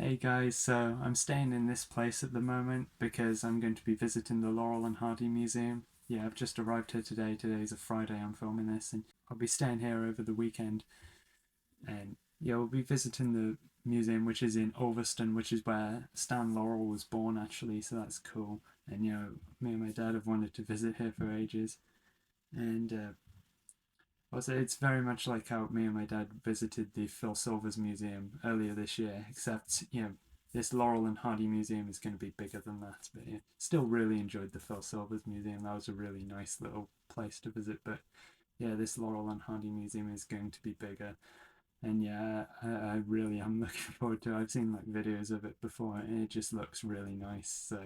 Hey guys, so I'm staying in this place at the moment because I'm going to be visiting the Laurel and Hardy Museum. Yeah, I've just arrived here today. Today's a Friday, I'm filming this, and I'll be staying here over the weekend. And yeah, we'll be visiting the museum, which is in Ulverston, which is where Stan Laurel was born actually, so that's cool. And me and my dad have wanted to visit here for ages. And also, it's very much like how me and my dad visited the Phil Silvers Museum earlier this year, except, this Laurel and Hardy Museum is going to be bigger than that. But yeah, still really enjoyed the Phil Silvers Museum. That was a really nice little place to visit. But yeah, this Laurel and Hardy Museum is going to be bigger. And yeah, I really am looking forward to it. I've seen like videos of it before and it just looks really nice. So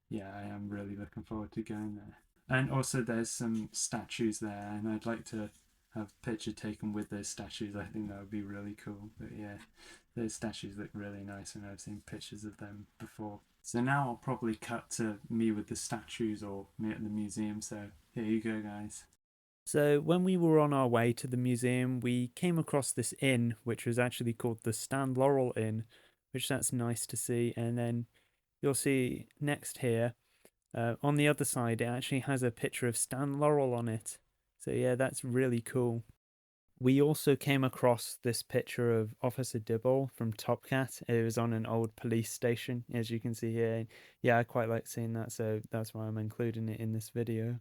yeah, I am really looking forward to going there. And also, there's some statues there, and I'd like to have a picture taken with those statues. I think that would be really cool. But yeah, those statues look really nice, and I've seen pictures of them before. So now I'll probably cut to me with the statues or me at the museum. So here you go, guys. So when we were on our way to the museum, we came across this inn, which was actually called the Stan Laurel Inn, which that's nice to see. And then you'll see next here, on the other side, it actually has a picture of Stan Laurel on it. So yeah, that's really cool. We also came across this picture of Officer Dibble from Top Cat. It was on an old police station, as you can see here. Yeah, I quite like seeing that, so that's why I'm including it in this video.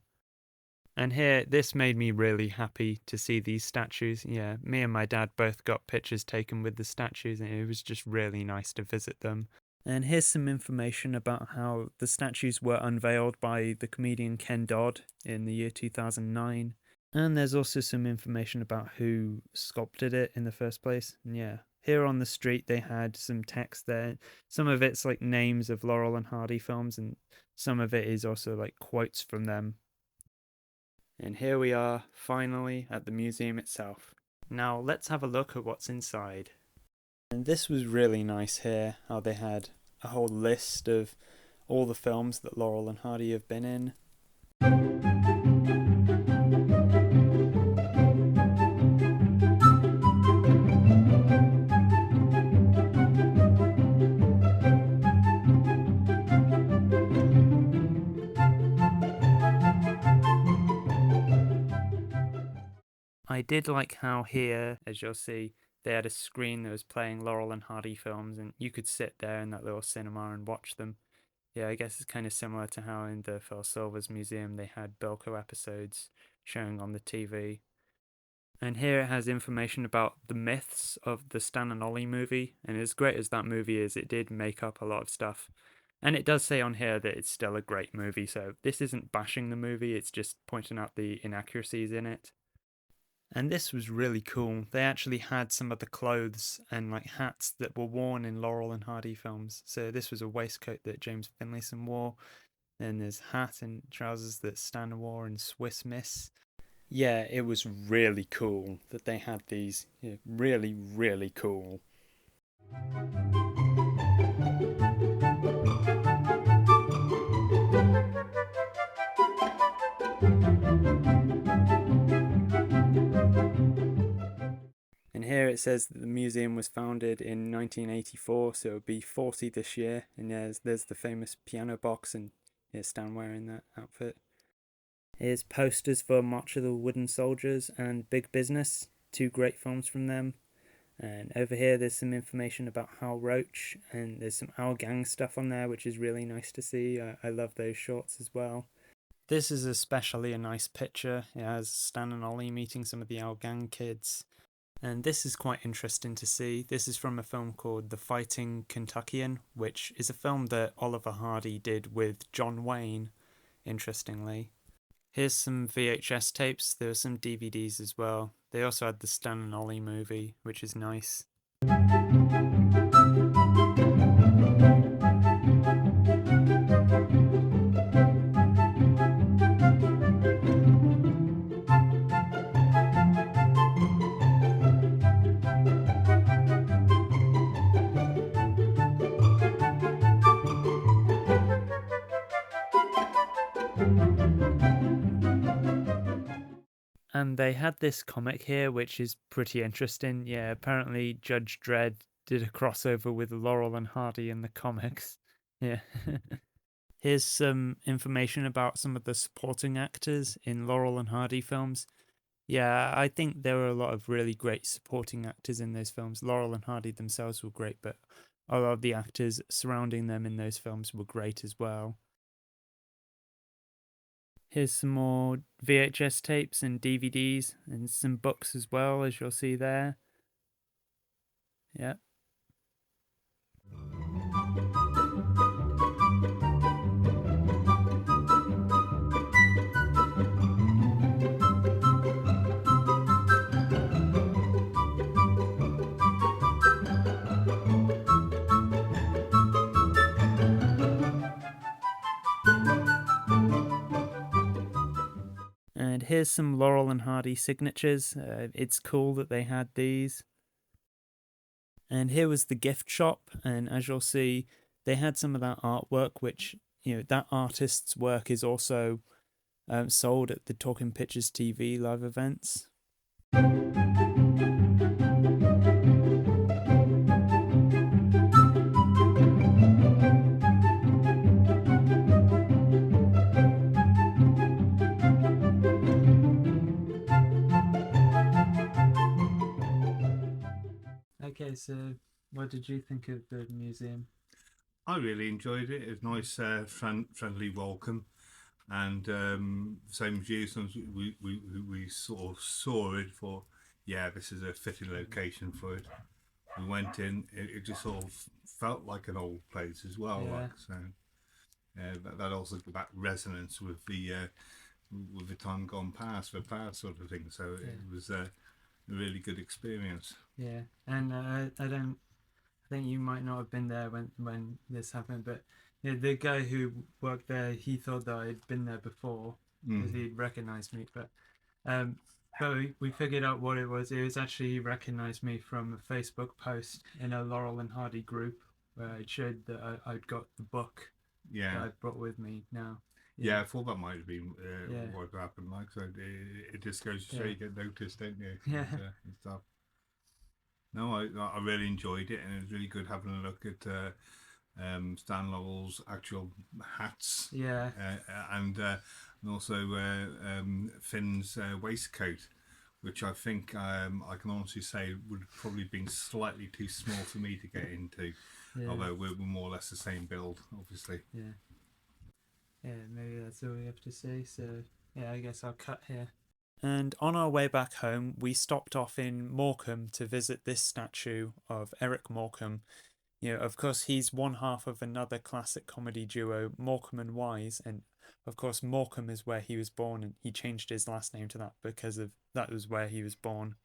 And here, this made me really happy to see these statues. Yeah, me and my dad both got pictures taken with the statues, and it was just really nice to visit them. And here's some information about how the statues were unveiled by the comedian Ken Dodd in the year 2009. And there's also some information about who sculpted it in the first place. And yeah, here on the street they had some text there. Some of it's like names of Laurel and Hardy films, and some of it is also like quotes from them. And here we are, finally, at the museum itself. Now let's have a look at what's inside. And this was really nice here, how they had a whole list of all the films that Laurel and Hardy have been in. I did like how here, as you'll see, they had a screen that was playing Laurel and Hardy films, and you could sit there in that little cinema and watch them. Yeah, I guess it's kind of similar to how in the Phil Silvers Museum they had Bilko episodes showing on the TV. And here it has information about the myths of the Stan and Ollie movie, and as great as that movie is, it did make up a lot of stuff. And it does say on here that it's still a great movie, so this isn't bashing the movie, it's just pointing out the inaccuracies in it. And this was really cool. They actually had some of the clothes and like hats that were worn in Laurel and Hardy films. So this was a waistcoat that James Finlayson wore. Then there's hat and trousers that Stan wore in Swiss Miss. Yeah, it was really cool that they had these. Yeah, really, really cool. And here it says that the museum was founded in 1984, so it would be 40 this year. And there's the famous piano box, and here's Stan wearing that outfit. Here's posters for March of the Wooden Soldiers and Big Business, two great films from them. And over here there's some information about Hal Roach, and there's some Our Gang stuff on there, which is really nice to see. I love those shorts as well. This is especially a nice picture. It has Stan and Ollie meeting some of the Our Gang kids. And this is quite interesting to see. This is from a film called The Fighting Kentuckian, which is a film that Oliver Hardy did with John Wayne, interestingly. Here's some VHS tapes. There were some DVDs as well. They also had the Stan and Ollie movie, which is nice. And they had this comic here, which is pretty interesting. Yeah, apparently Judge Dredd did a crossover with Laurel and Hardy in the comics. Yeah. Here's some information about some of the supporting actors in Laurel and Hardy films. Yeah, I think there were a lot of really great supporting actors in those films. Laurel and Hardy themselves were great, but a lot of the actors surrounding them in those films were great as well. Here's some more VHS tapes and DVDs and some books as well, as you'll see there. Yeah. And here's some Laurel and Hardy signatures. It's cool that they had these. And here was the gift shop, and as you'll see, they had some of that artwork, which, that artist's work is also sold at the Talking Pictures TV live events. Okay, so what did you think of the museum? I really enjoyed it. It was nice, friendly welcome, and same as you. Sometimes we sort of saw it for, yeah, this is a fitting location for it. We went in, it just sort of felt like an old place as well. Yeah. Like, so that also got that resonance with the time gone past, the past sort of thing. So Yeah. it was a really good experience. Yeah, and I think you might not have been there when this happened, but the guy who worked there, he thought that I'd been there before because he'd recognized me, but we figured out what it was. It was actually he recognized me from a Facebook post in a Laurel and Hardy group where I showed that I'd got the book that Yeah, I brought with me now. yeah, I thought that might have been Yeah. what happened. Like, so it just goes to show Yeah. you get noticed, don't you? Yeah. And stuff. No, I really enjoyed it, and it was really good having a look at Stan Laurel's actual hats, Yeah. and also Finn's waistcoat, which I think I can honestly say would have probably been slightly too small for me to get into. Yeah. Although we're more or less the same build, obviously. Yeah. Yeah, maybe that's all we have to say. So, yeah, I guess I'll cut here. And on our way back home, we stopped off in Morecambe to visit this statue of Eric Morecambe. Of course, he's one half of another classic comedy duo, Morecambe and Wise, and of course, Morecambe is where he was born, and he changed his last name to that because of that was where he was born.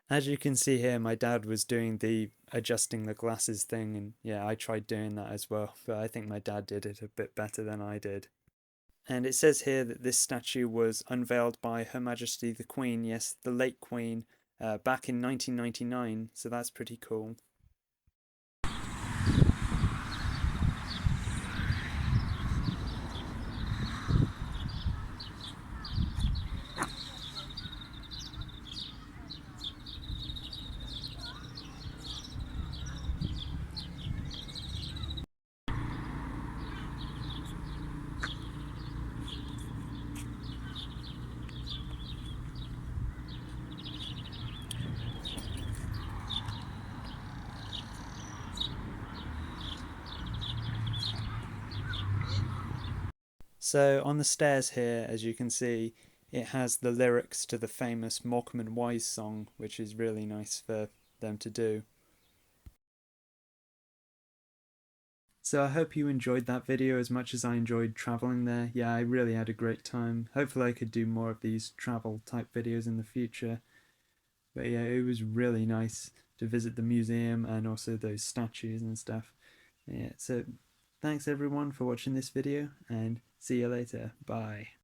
As you can see here, my dad was doing the adjusting the glasses thing, and yeah, I tried doing that as well, but I think my dad did it a bit better than I did. And it says here that this statue was unveiled by Her Majesty the Queen, yes, the late Queen, back in 1999, so that's pretty cool. So on the stairs here, as you can see, it has the lyrics to the famous Morecambe and Wise song, which is really nice for them to do. So I hope you enjoyed that video as much as I enjoyed traveling there. Yeah, I really had a great time. Hopefully I could do more of these travel type videos in the future. But yeah, it was really nice to visit the museum and also those statues and stuff. Yeah, so thanks everyone for watching this video, and see you later. Bye.